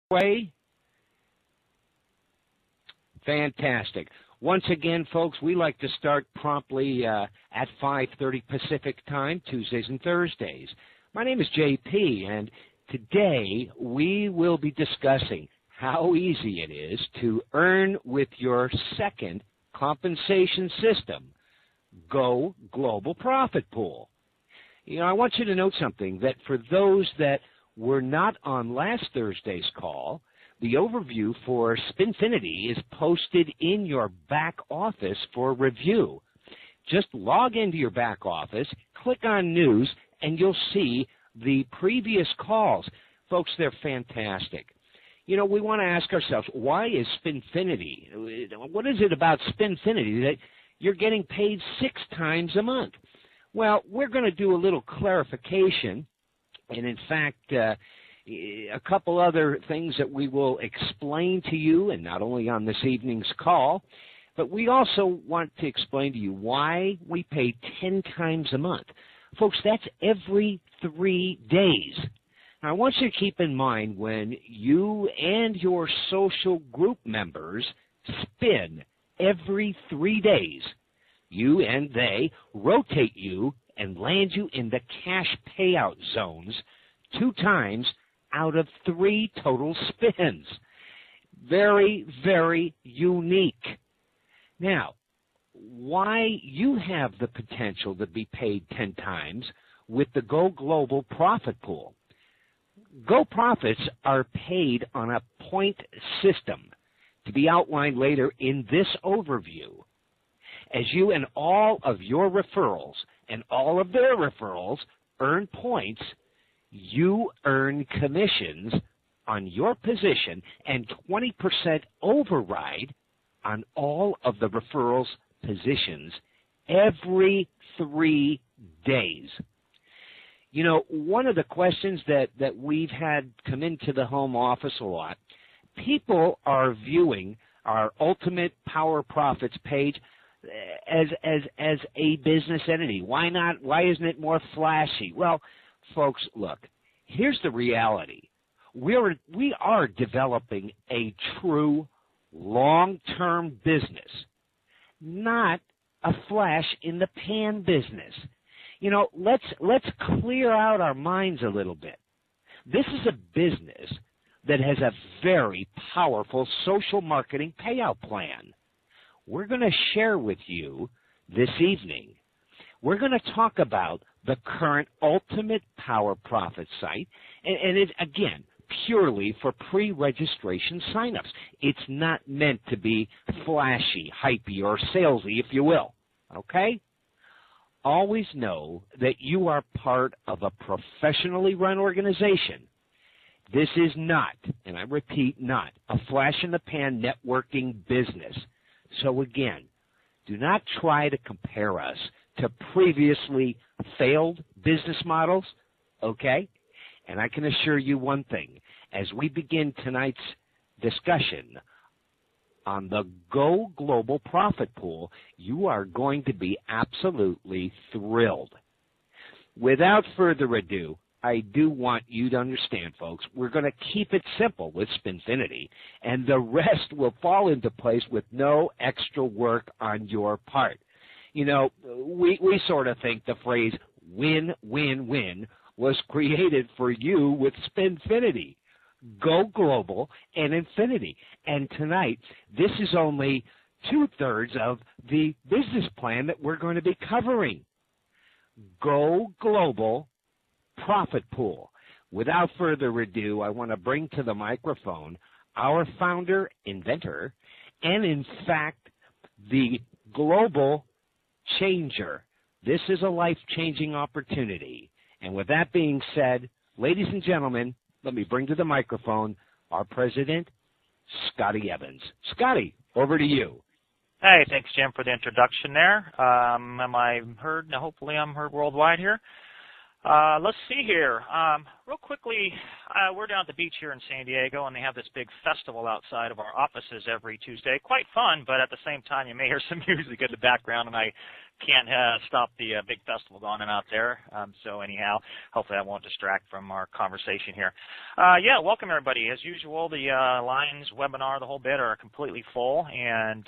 way? Fantastic. Once again, folks, we like to start promptly at 5:30 Pacific time, Tuesdays and Thursdays. My name is JP, and today we will be discussing how easy it is to earn with your second compensation system, Go Global Profit Pool. You know, I want you to note something, that for those that were not on last Thursday's call, the overview for Spinfinity is posted in your back office for review. Just log into your back office, click on News, and you'll see the previous calls. Folks, they're fantastic. You know, we want to ask ourselves, why is Spinfinity? What is it about Spinfinity that you're getting paid 6 times a month? Well, we're going to do a little clarification, and in fact, a couple other things that we will explain to you, and not only on this evening's call, but we also want to explain to you why we pay 10 times a month. Folks, that's every 3 days. Now, I want you to keep in mind when you and your social group members spin every 3 days, you and they rotate you and land you in the cash payout zones 2 times out of 3 total spins. Very, very unique. Now, why you have the potential to be paid 10 times with the Go Global Profit Pool. Go Profits are paid on a point system to be outlined later in this overview. As you and all of your referrals and all of their referrals earn points, you earn commissions on your position and 20% override on all of the referrals' positions every 3 days. You know, one of the questions that we've had come into the home office a lot, people are viewing our Ultimate Power Profits page as a business entity. Why not? Why isn't it more flashy? Well, folks, look, here's the reality. We are developing a true long-term business, not a flash-in-the-pan business. You know, let's clear out our minds a little bit. This is a business that has a very powerful social marketing payout plan. We're going to share with you this evening. We're going to talk about the current Ultimate Power Profit site, and it, again, purely for pre-registration signups. It's not meant to be flashy, hypey, or salesy, if you will, okay? Always know that you are part of a professionally run organization. This is not, and I repeat, not a flash-in-the-pan networking business. So again, do not try to compare us to previously failed business models, okay? And I can assure you one thing. As we begin tonight's discussion on the Go Global Profit Pool, you are going to be absolutely thrilled. Without further ado, I do want you to understand, folks, we're going to keep it simple with Spinfinity, and the rest will fall into place with no extra work on your part. You know, we sort of think the phrase win, win, win was created for you with Spinfinity. Go Global and Infinity. And tonight, this is only 2/3 of the business plan that we're going to be covering. Go Global Profit Pool. Without further ado, I want to bring to the microphone our founder, inventor, and in fact, the global changer. This is a life-changing opportunity. And with that being said, ladies and gentlemen, let me bring to the microphone our president, Scotty Evans. Scotty, over to you. Hey, thanks, Jim, for the introduction there. Am I heard? Hopefully I'm heard worldwide here. Let's see here. Real quickly, we're down at the beach here in San Diego, and they have this big festival outside of our offices every Tuesday. Quite fun, but at the same time, you may hear some music in the background, and I can't stop the big festival going on out there. So anyhow, hopefully that won't distract from our conversation here. Yeah, welcome everybody. As usual, the lines, webinar, the whole bit are completely full. And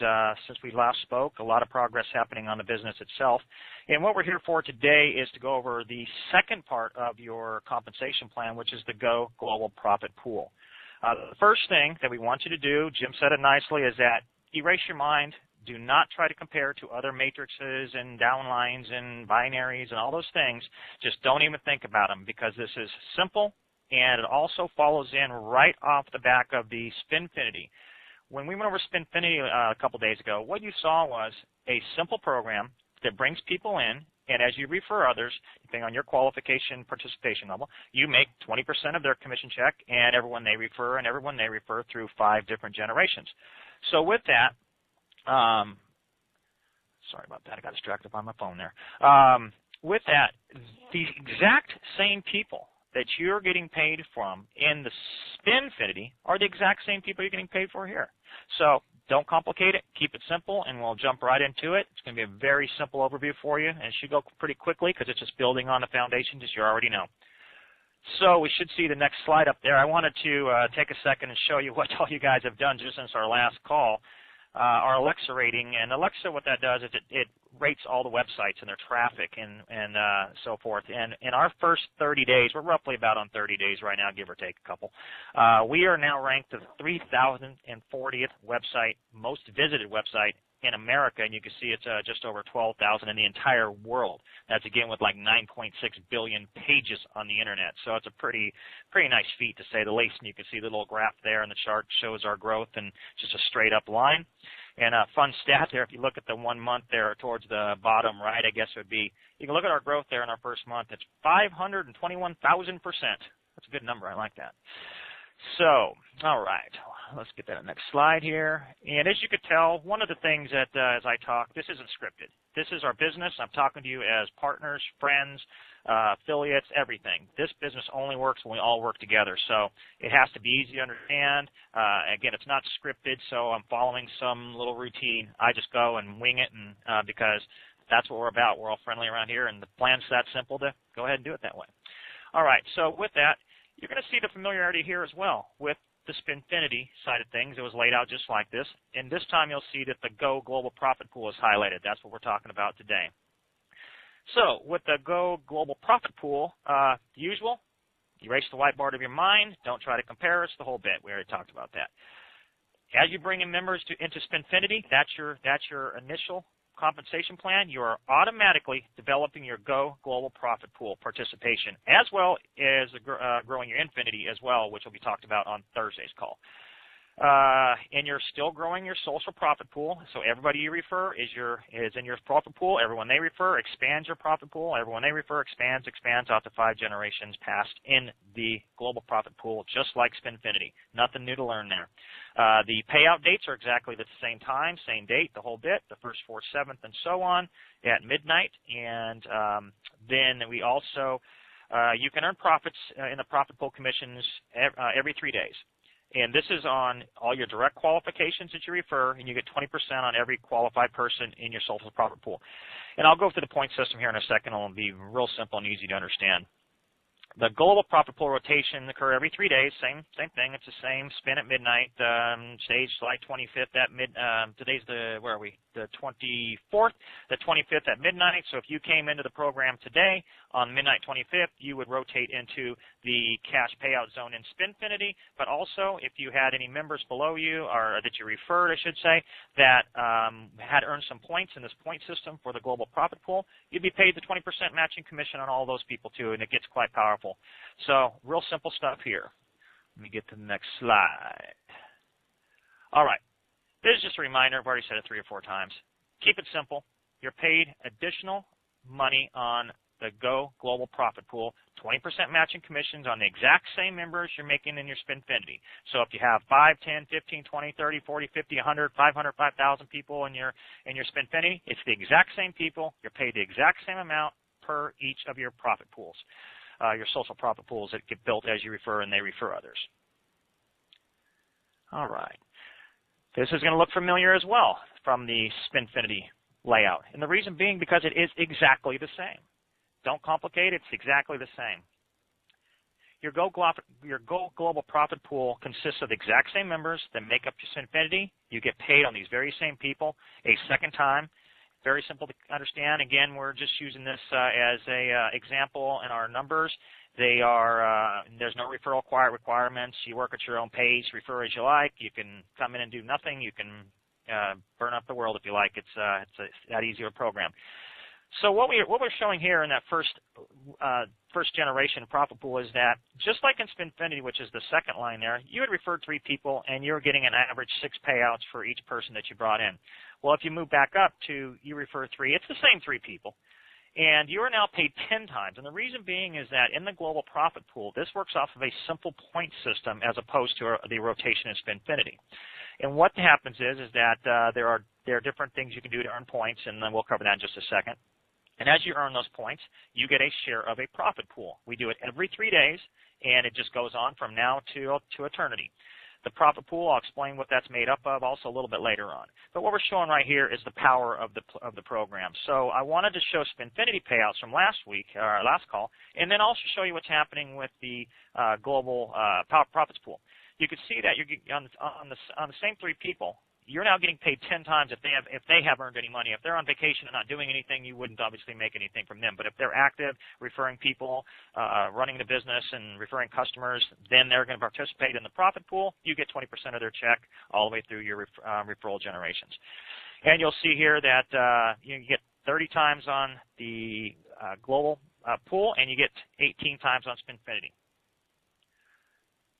since we last spoke, a lot of progress happening on the business itself. And what we're here for today is to go over the second part of your compensation plan, which is the Go Global Profit Pool. The first thing that we want you to do, Jim said it nicely, is that erase your mind. Do not try to compare to other matrices and downlines and binaries and all those things. Just don't even think about them, because this is simple, and it also follows in right off the back of the Spinfinity. When we went over Spinfinity a couple days ago, what you saw was a simple program that brings people in, and as you refer others, depending on your qualification participation level, you make 20% of their commission check, and everyone they refer through 5 different generations. So with that, sorry about that, I got distracted by my phone there. With that, the exact same people that you're getting paid from in the Spinfinity are the exact same people you're getting paid for here. So don't complicate it, keep it simple, and we'll jump right into it. It's going to be a very simple overview for you, and it should go pretty quickly because it's just building on the foundations as you already know. So we should see the next slide up there. I wanted to take a second and show you what all you guys have done just since our last call. Our Alexa rating, and Alexa, what that does is it rates all the websites and their traffic and so forth. And in our first 30 days, we're roughly about on 30 days right now, give or take a couple. We are now ranked the 3,040th website, most visited website in America, and you can see it's just over 12,000 in the entire world. That's again with like 9.6 billion pages on the internet. So it's a pretty nice feat to say the least. And you can see the little graph there, and the chart shows our growth and just a straight up line. And a fun stat there, if you look at the 1 month there towards the bottom right, I guess it would be, you can look at our growth there in our first month. It's 521,000%. That's a good number. I like that. So, all right, let's get that next slide here. And as you could tell, one of the things that as I talk, this isn't scripted. This is our business. I'm talking to you as partners, friends, affiliates, everything. This business only works when we all work together. So it has to be easy to understand. Again, it's not scripted, so I'm following some little routine. I just go and wing it, and because that's what we're about. We're all friendly around here, and the plan's that simple to go ahead and do it that way. All right, so with that, you're going to see the familiarity here as well with the Spinfinity side of things. It was laid out just like this. And this time you'll see that the Go Global Profit Pool is highlighted. That's what we're talking about today. So with the Go Global Profit Pool, the usual, erase the whiteboard of your mind. Don't try to compare us, the whole bit. We already talked about that. As you bring in members into Spinfinity, that's your initial compensation plan. You are automatically developing your Go Global Profit Pool participation, as well as growing your Infinity as well, which will be talked about on Thursday's call. And you're still growing your social profit pool. So everybody you refer is in your profit pool. Everyone they refer expands your profit pool. Everyone they refer expands out to 5 generations past in the global profit pool, just like Spinfinity. Nothing new to learn there. The payout dates are exactly the same time, same date, the whole bit, the 1st, 4th, 7th, and so on at midnight. And then we also, you can earn profits in the profit pool commissions every 3 days. And this is on all your direct qualifications that you refer, and you get 20% on every qualified person in your social profit pool. And I'll go through the point system here in a second. It'll be real simple and easy to understand. The global profit pool rotation occur every 3 days. Same thing. It's the same spin at midnight. Stage July 25th at today's the 24th, the 25th at midnight. So if you came into the program today on midnight 25th, you would rotate into the cash payout zone in Spinfinity. But also, if you had any members below you, or that you referred, I should say, that had earned some points in this point system for the global profit pool, you'd be paid the 20% matching commission on all those people too, and it gets quite powerful. So real simple stuff here. Let me get to the next slide. All right. This is just a reminder. I've already said it 3 or 4 times. Keep it simple. You're paid additional money on the Go Global Profit Pool, 20% matching commissions on the exact same members you're making in your Spinfinity. So if you have 5, 10, 15, 20, 30, 40, 50, 100, 500, 5,000 people in your Spinfinity, it's the exact same people. You're paid the exact same amount per each of your profit pools, your social profit pools that get built as you refer and they refer others. All right. This is going to look familiar as well from the Spinfinity layout. And the reason being because it is exactly the same. Don't complicate it. It's exactly the same. Your Go Global Profit Pool consists of the exact same members that make up your Spinfinity. You get paid on these very same people a second time. Very simple to understand. Again, we're just using this as a example in our numbers. They are there's no referral requirements. You work at your own pace, refer as you like. You can come in and do nothing. You can burn up the world if you like. It's that easy of a program. So what we're showing here in that first generation profit pool is that just like in Spinfinity, which is the second line there, you had referred 3 people and you're getting an average 6 payouts for each person that you brought in. Well, if you move back up to you refer 3, it's the same 3 people. And you are now paid 10 times. And the reason being is that in the global profit pool, this works off of a simple point system as opposed to the rotation in Spinfinity. And what happens is that there are different things you can do to earn points, and then we'll cover that in just a second. And as you earn those points, you get a share of a profit pool. We do it every 3 days, and it just goes on from now to eternity. The profit pool, I'll explain what that's made up of also a little bit later on. But what we're showing right here is the power of the program. So I wanted to show Spinfinity payouts from last week, our last call, and then also show you what's happening with the global profits pool. You can see that you're on the same 3 people. You're now getting paid 10 times if they have earned any money. If they're on vacation and not doing anything, you wouldn't obviously make anything from them. But if they're active, referring people, running the business and referring customers, then they're going to participate in the profit pool. You get 20% of their check all the way through your referral generations. And you'll see here that you get 30 times on the global pool, and you get 18 times on Spinfinity.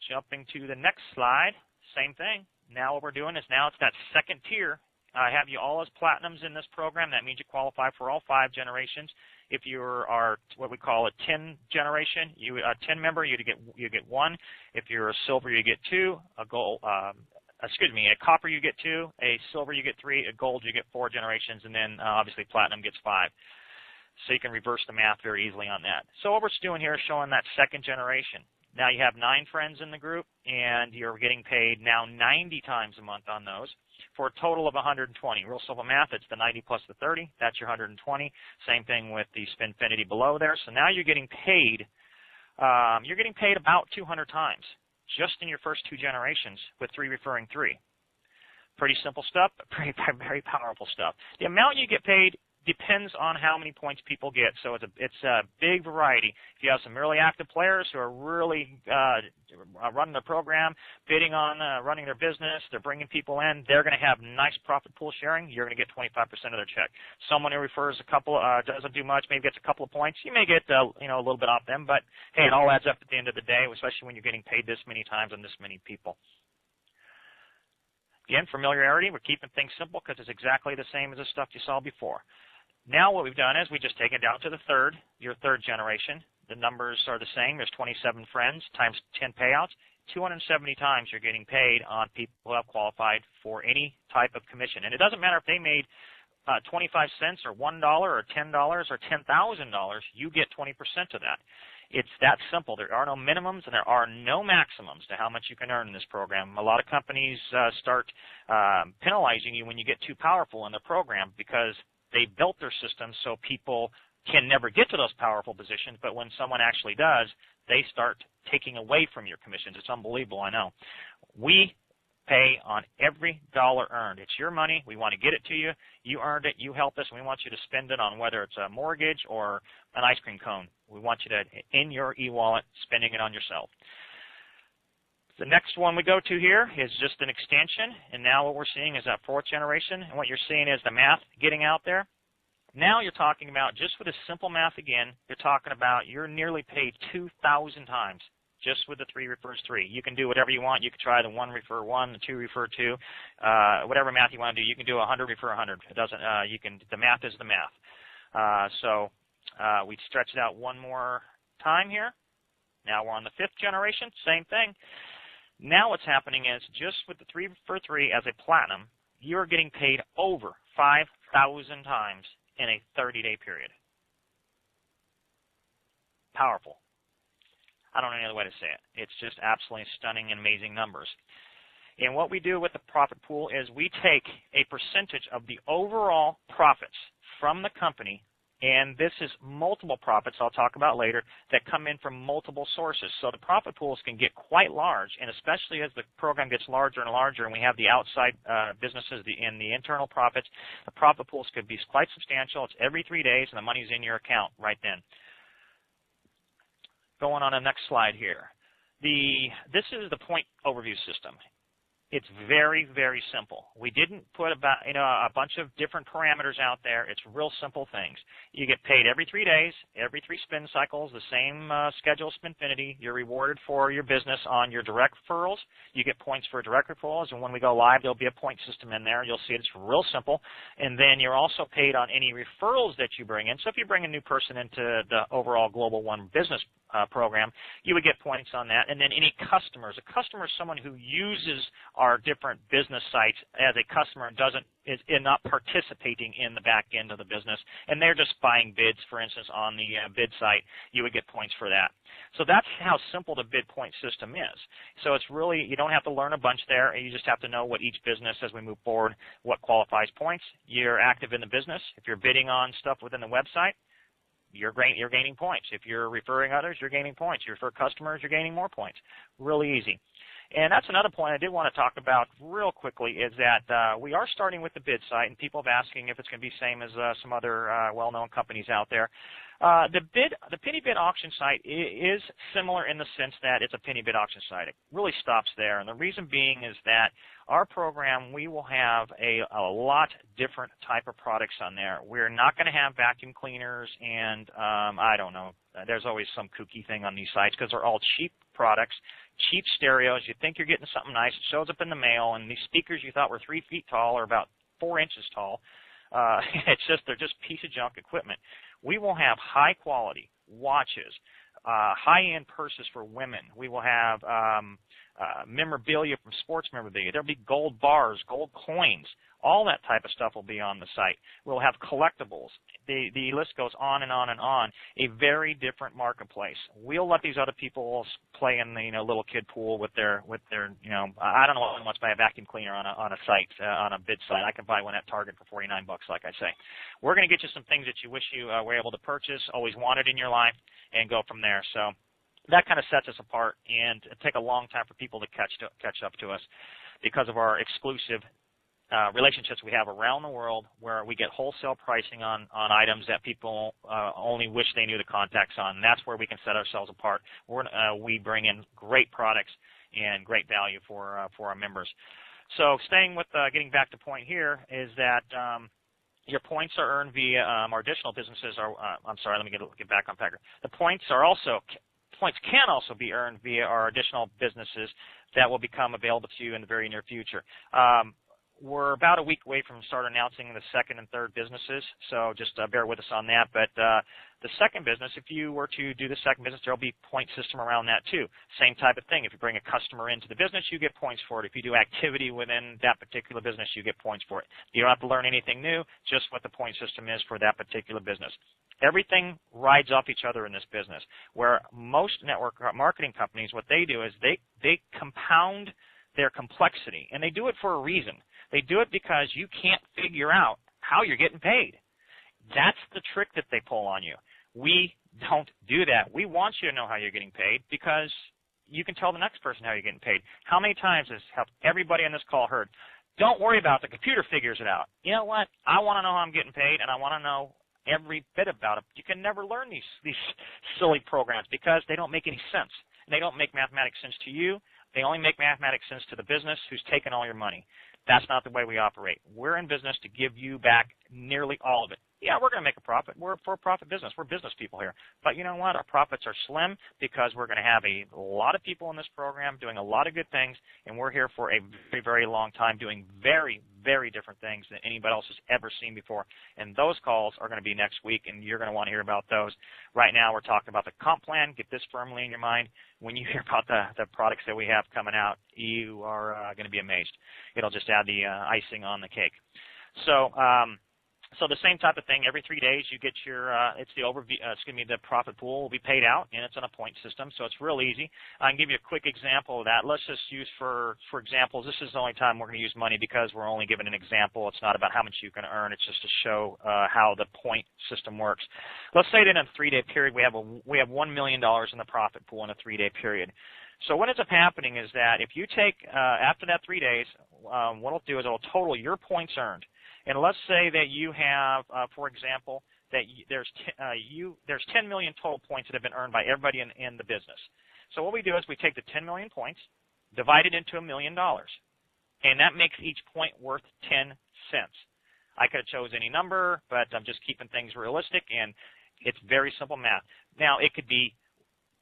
Jumping to the next slide, same thing. Now what we're doing is now it's that second tier. I have you all as platinums in this program. That means you qualify for all 5 generations. If you are what we call a 10 generation, a 10 member, you get 1. If you're a silver, you get 2. A copper you get 2. A silver you get 3. A gold you get 4 generations, and then obviously platinum gets 5. So you can reverse the math very easily on that. So what we're doing here is showing that second generation. Now you have 9 friends in the group, and you're getting paid now 90 times a month on those for a total of 120. Real simple math, it's the 90 plus the 30. That's your 120. Same thing with the Spinfinity below there. So now you're getting paid about 200 times just in your first 2 generations with 3 referring 3. Pretty simple stuff, but very powerful stuff. The amount you get paid depends on how many points people get. So it's a big variety. If you have some really active players who are really running the program, bidding on running their business, they're bringing people in, they're going to have nice profit pool sharing. You're going to get 25% of their check. Someone who refers a couple, doesn't do much, maybe gets a couple of points, you may get a little bit off them, but hey, it all adds up at the end of the day, especially when you're getting paid this many times on this many people. Again, familiarity, we're keeping things simple because it's exactly the same as the stuff you saw before. Now what we've done is we just take it down to your third generation. The numbers are the same. There's 27 friends times 10 payouts. 270 times you're getting paid on people who have qualified for any type of commission. And it doesn't matter if they made 25 cents or $1 or $10 or $10,000, you get 20% of that. It's that simple. There are no minimums and there are no maximums to how much you can earn in this program. A lot of companies start penalizing you when you get too powerful in the program because they built their system so people can never get to those powerful positions, but when someone actually does, they start taking away from your commissions. It's unbelievable, I know. We pay on every dollar earned. It's your money. We want to get it to you. You earned it. You helped us, and we want you to spend it on whether it's a mortgage or an ice cream cone. We want you to, in your e-wallet, spending it on yourself. The next one we go to here is just an extension, and now what we're seeing is that 4th generation, and what you're seeing is the math getting out there. Now you're talking about, just with a simple math again, you're talking about you're nearly paid 2,000 times just with the 3 refers 3. You can do whatever you want. You can try the 1 refer 1, the 2 refer 2, whatever math you want to do. You can do 100 refer 100. It doesn't. The math is the math. We stretch it out one more time here. Now we're on the 5th generation. Same thing. Now what's happening is just with the 3 for 3 as a platinum, you're getting paid over 5,000 times in a 30-day period. Powerful. I don't know any other way to say it. It's just absolutely stunning and amazing numbers. And what we do with the profit pool is we take a percentage of the overall profits from the company, and this is multiple profits I'll talk about later that come in from multiple sources. So the profit pools can get quite large, and especially as the program gets larger and larger and we have the outside businesses and the internal profits, the profit pools could be quite substantial. It's every 3 days, and the money's in your account right then. Going on the next slide here. This is the point overview system. It's very, very simple. We didn't put a bunch of different parameters out there. It's real simple things. You get paid every 3 days, every 3 spin cycles, the same schedule Spinfinity. You're rewarded for your business on your direct referrals. You get points for direct referrals, and when we go live, there'll be a point system in there. You'll see it's real simple. And then you're also paid on any referrals that you bring in. So if you bring a new person into the overall Global One business program, you would get points on that. And then any customers. A customer is someone who uses our different business sites as a customer and is not participating in the back end of the business, and they're just buying bids, for instance, on the bid site. You would get points for that. So that's how simple the bid point system is. So it's really, you don't have to learn a bunch there. You just have to know what each business, as we move forward, what qualifies points. You're active in the business. If you're bidding on stuff within the website, you're gaining points. If you're referring others, you're gaining points. You refer customers, you're gaining more points. Really easy. And that's another point I did want to talk about real quickly is that we are starting with the bid site, and people have asking if it's going to be the same as some other well-known companies out there. The penny bid auction site is similar in the sense that it's a penny bid auction site. It really stops there, and the reason being is that our program, we will have a lot different type of products on there. We're not going to have vacuum cleaners and I don't know. There's always some kooky thing on these sites because they're all cheap products, cheap stereos. You think you're getting something nice. It shows up in the mail, and these speakers you thought were 3 feet tall are about 4 inches tall. They're just piece of junk equipment. We will have high quality watches, high-end purses for women. We will have memorabilia from sports memorabilia. There'll be gold bars, gold coins. All that type of stuff will be on the site. We'll have collectibles. The list goes on and on and on. A very different marketplace. We'll let these other people play in the little kid pool with their I don't know how much buy a vacuum cleaner on a site on a bid site. I can buy one at Target for $49, like I say. We're going to get you some things that you wish you were able to purchase, always wanted in your life, and go from there. So that kind of sets us apart, and it take a long time for people to catch up to us because of our exclusive relationships we have around the world where we get wholesale pricing on items that people only wish they knew the contacts on. And that's where we can set ourselves apart. We bring in great products and great value for our members. So staying with getting back to point here is that your points are earned via our additional businesses. I'm sorry, let me get back on Packer. The points can also be earned via our additional businesses that will become available to you in the very near future. We're about a week away from start announcing the second and third businesses, so just bear with us on that. But the second business, if you were to do the second business, there will be point system around that too. Same type of thing. If you bring a customer into the business, you get points for it. If you do activity within that particular business, you get points for it. You don't have to learn anything new, just what the point system is for that particular business. Everything rides off each other in this business, where most network marketing companies, what they do is they compound their complexity, and they do it for a reason. They do it because you can't figure out how you're getting paid. That's the trick that they pull on you. We don't do that. We want you to know how you're getting paid because you can tell the next person how you're getting paid. How many times have everybody on this call heard, don't worry about it, the computer figures it out. You know what? I want to know how I'm getting paid, and I want to know every bit about it. You can never learn these silly programs because they don't make any sense. They don't make mathematics sense to you. They only make mathematics sense to the business who's taken all your money. That's not the way we operate. We're in business to give you back nearly all of it. Yeah, we're going to make a profit. We're a for-profit business. We're business people here. But you know what? Our profits are slim because we're going to have a lot of people in this program doing a lot of good things, and we're here for a very, very long time doing very, very different things than anybody else has ever seen before. And those calls are going to be next week, and you're going to want to hear about those. Right now, we're talking about the comp plan. Get this firmly in your mind. When you hear about the products that we have coming out, you are going to be amazed. It'll just add the icing on the cake. So So the same type of thing. Every 3 days, you get your it's the overview. The profit pool will be paid out, and it's on a point system, so it's real easy. I can give you a quick example of that. Let's just use for examples. This is the only time we're going to use money because we're only giving an example. It's not about how much you can earn. It's just to show how the point system works. Let's say that in a 3-day period, we have $1 million in the profit pool in a 3-day period. So what ends up happening is that if you take after that 3 days, what it'll do is it'll total your points earned. And let's say that you have, for example, that there's 10 million total points that have been earned by everybody in the business. So what we do is we take the 10 million points, divide it into $1 million, and that makes each point worth 10 cents. I could have chose any number, but I'm just keeping things realistic, and it's very simple math. Now, it could be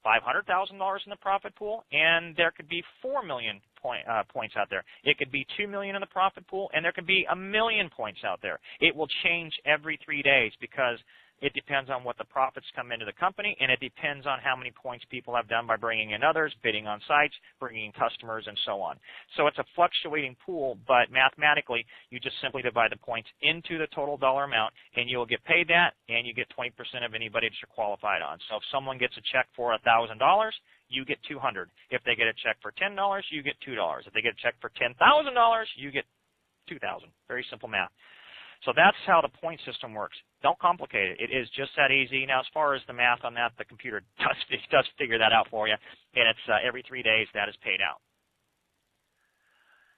$500,000 in the profit pool, and there could be 4 million points out there. It could be 2 million in the profit pool, and there could be 1 million points out there. It will change every 3 days because it depends on what the profits come into the company, and it depends on how many points people have done by bringing in others, bidding on sites, bringing in customers, and so on. So it's a fluctuating pool, but mathematically, you just simply divide the points into the total dollar amount, and you'll get paid that, and you get 20% of anybody that you're qualified on. So if someone gets a check for $1,000, you get $200. If they get a check for $10, you get $2. If they get a check for $10,000, you get $2,000. Very simple math. So that's how the point system works. Don't complicate it. It is just that easy. Now, as far as the math on that, the computer does figure that out for you, and it's every 3 days that is paid out.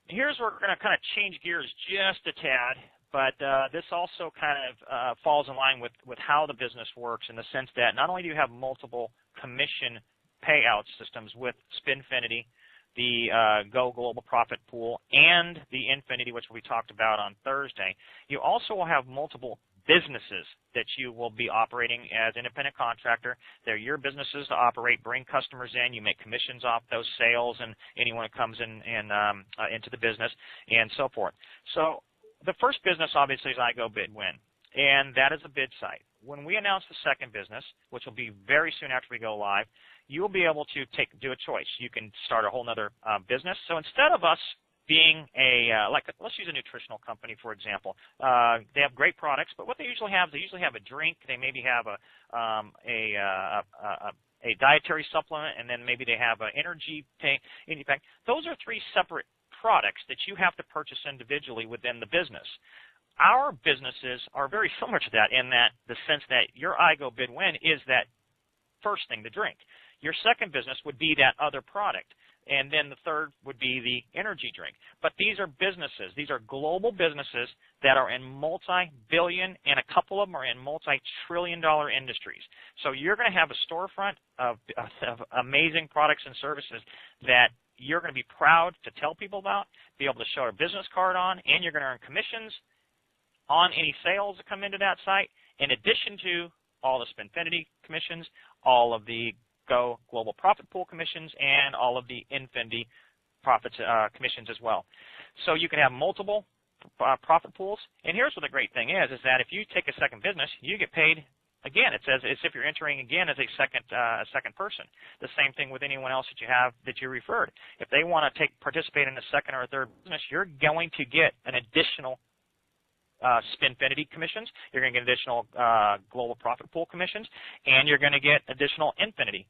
Here's where we're going to kind of change gears just a tad, but this also kind of falls in line with how the business works in the sense that not only do you have multiple commission payout systems with Spinfinity, the Go Global Profit Pool, and the Infinity, which we talked about on Thursday, you also will have multiple businesses that you will be operating as independent contractor. They're your businesses to operate, bring customers in. You make commissions off those sales and anyone who comes in into the business and so forth. So the first business, obviously, is iGoBidWin, and that is a bid site. When we announce the second business, which will be very soon after we go live, you will be able to do a choice. You can start a whole other business. So instead of us being let's use a nutritional company, for example. They have great products, but what they usually have a drink. They maybe have a dietary supplement, and then maybe they have an energy pack. Those are 3 separate products that you have to purchase individually within the business. Our businesses are very similar to that in that the sense that your iGoBidWin is that first thing, the drink. Your second business would be that other product. And then the third would be the energy drink. But these are businesses. These are global businesses that are in multi-billion, and a couple of them are in multi-trillion-dollar industries. So you're going to have a storefront of amazing products and services that you're going to be proud to tell people about, be able to show a business card on, and you're going to earn commissions on any sales that come into that site, in addition to all the Spinfinity commissions, all of the Go Global Profit Pool commissions, and all of the Infinity profits commissions as well. So you can have multiple profit pools. And here's what the great thing is that if you take a second business, you get paid again. It says it's if you're entering again as a second person. The same thing with anyone else that you have that you referred. If they want to participate in a second or a third business, you're going to get an additional Spinfinity commissions. You're going to get additional Global Profit Pool commissions, and you're going to get additional Infinity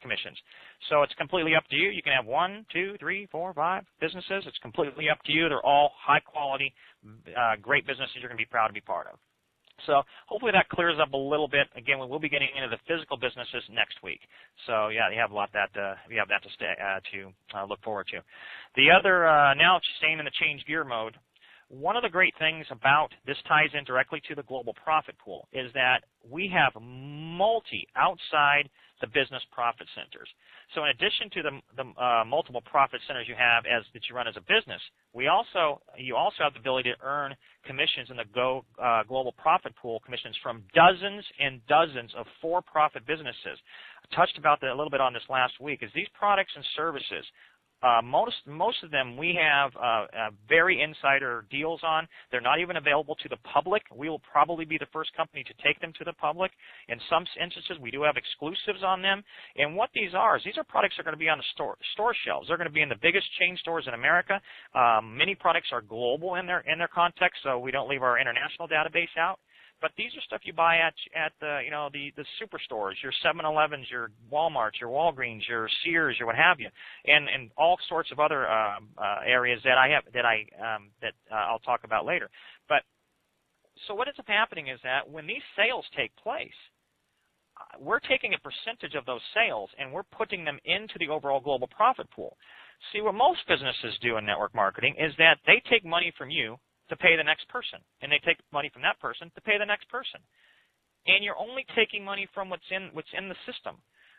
commissions. So it's completely up to you. You can have 1, 2, 3, 4, 5 businesses. It's completely up to you. They're all high quality, great businesses you're going to be proud to be part of. So hopefully that clears up a little bit. Again, we will be getting into the physical businesses next week. So yeah, you have a lot that you have that to look forward to. The other now staying in the change gear mode. One of the great things about this ties in directly to the Global Profit Pool is that we have outside the business profit centers. So in addition to the multiple profit centers you have that you run as a business, you also have the ability to earn commissions in the Go Global Profit Pool commissions from dozens and dozens of for-profit businesses. I touched about that a little bit on this last week. Is these products and services Most of them we have very insider deals on. They're not even available to the public. We will probably be the first company to take them to the public. In some instances, we do have exclusives on them. And what these are is these are products that are going to be on the store shelves. They're going to be in the biggest chain stores in America. Many products are global in their context, so we don't leave our international database out. But these are stuff you buy at the the superstores, your 7-Elevens, your Walmarts, your Walgreens, your Sears, your what have you, and all sorts of other areas that I'll talk about later. But so what ends up happening is that when these sales take place, we're taking a percentage of those sales and we're putting them into the overall global profit pool. See, what most businesses do in network marketing is that they take money from you to pay the next person, and they take money from that person to pay the next person. And you're only taking money from what's in the system.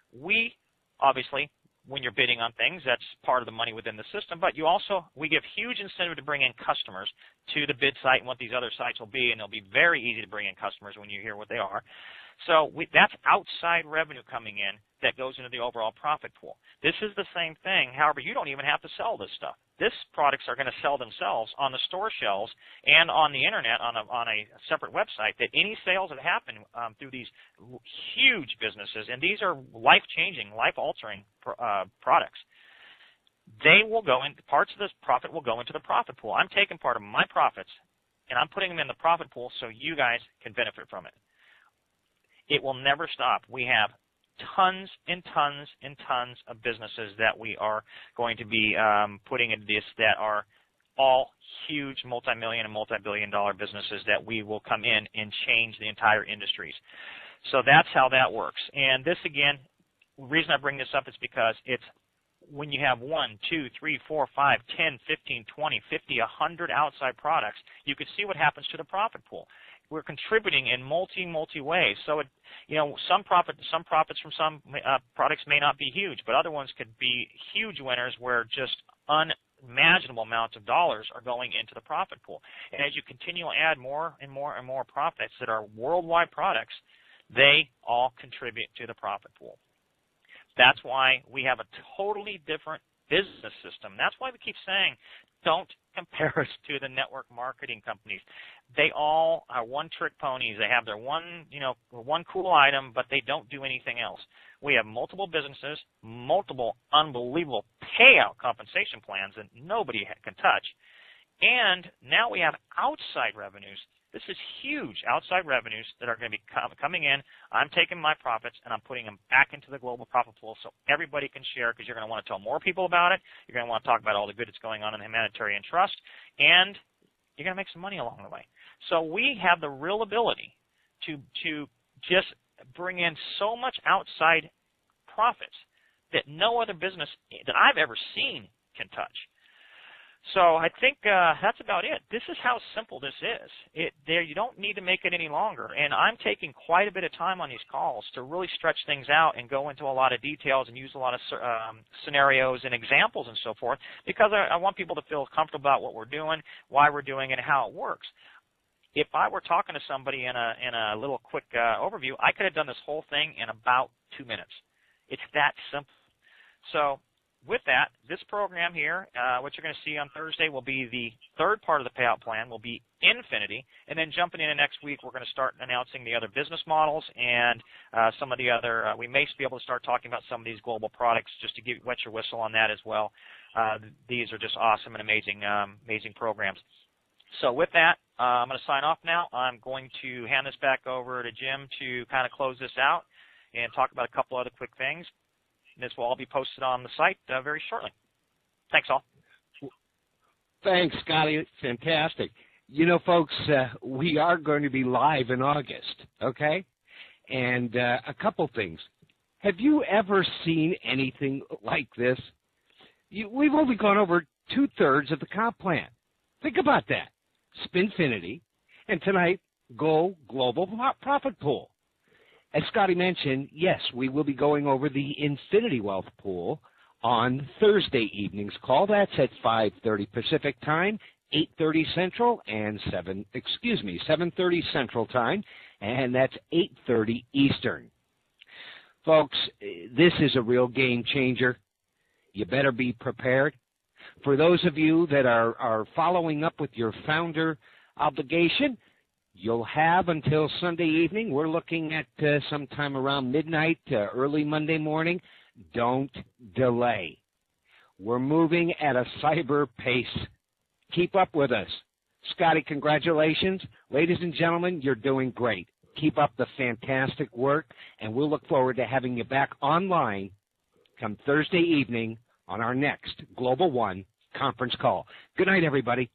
We obviously, when you're bidding on things, that's part of the money within the system, but we give huge incentive to bring in customers to the bid site and what these other sites will be, and it'll be very easy to bring in customers when you hear what they are. So that's outside revenue coming in that goes into the overall profit pool. This is the same thing. However, you don't even have to sell this stuff. These products are going to sell themselves on the store shelves and on the internet on a separate website. That any sales that happen through these huge businesses, and these are life-changing, life-altering products, they will go in. Parts of this profit will go into the profit pool. I'm taking part of my profits and I'm putting them in the profit pool so you guys can benefit from it. It will never stop. We have tons and tons and tons of businesses that we are going to be putting into this that are all huge multi-million and multi-billion-dollar businesses that we will come in and change the entire industries. So that's how that works. And this, again, the reason I bring this up is because it's when you have 1, 2, 3, 4, 5, 10, 15, 20, 50, 100 outside products, you can see what happens to the profit pool. We're contributing in multi ways. So, some profits from some products may not be huge, but other ones could be huge winners where just unimaginable amounts of dollars are going into the profit pool. And as you continue to add more and more and more profits that are worldwide products, they all contribute to the profit pool. That's why we have a totally different business system. That's why we keep saying, don't compare us to the network marketing companies. They all are one-trick ponies. They have their one cool item, but they don't do anything else. We have multiple businesses, multiple unbelievable payout compensation plans that nobody can touch, and now we have outside revenues. This is huge outside revenues that are going to be coming in. I'm taking my profits and I'm putting them back into the global profit pool so everybody can share, because you're going to want to tell more people about it. You're going to want to talk about all the good that's going on in the humanitarian trust, and you're going to make some money along the way. So we have the real ability to just bring in so much outside profits that no other business that I've ever seen can touch. So I think that's about it. This is how simple this is. You don't need to make it any longer. And I'm taking quite a bit of time on these calls to really stretch things out and go into a lot of details and use a lot of scenarios and examples and so forth, because I want people to feel comfortable about what we're doing, why we're doing it, and how it works. If I were talking to somebody in a little quick overview, I could have done this whole thing in about 2 minutes. It's that simple. So with that, this program here, what you're going to see on Thursday will be the third part of the payout plan, will be Infinity, and then jumping into next week, we're going to start announcing the other business models and some of the other, we may be able to start talking about some of these global products just to wet your whistle on that as well. These are just awesome and amazing programs. So with that, I'm going to sign off now. I'm going to hand this back over to Jim to kind of close this out and talk about a couple other quick things. This will all be posted on the site very shortly. Thanks, all. Thanks, Scotty. Fantastic. Folks, we are going to be live in August, okay? And a couple things. Have you ever seen anything like this? We've only gone over 2/3 of the comp plan. Think about that. Spinfinity, and tonight, Go Global Profit Pool. As Scotty mentioned, yes, we will be going over the Infinity Wealth Pool on Thursday evening's call. That's at 5:30 Pacific Time, 8:30 Central, and 7:30 Central Time, and that's 8:30 Eastern. Folks, this is a real game changer. You better be prepared. For those of you that are following up with your founder obligation, you'll have until Sunday evening. We're looking at sometime around midnight, early Monday morning. Don't delay. We're moving at a cyber pace. Keep up with us. Scotty, congratulations. Ladies and gentlemen, you're doing great. Keep up the fantastic work, and we'll look forward to having you back online come Thursday evening on our next Global One conference call. Good night, everybody.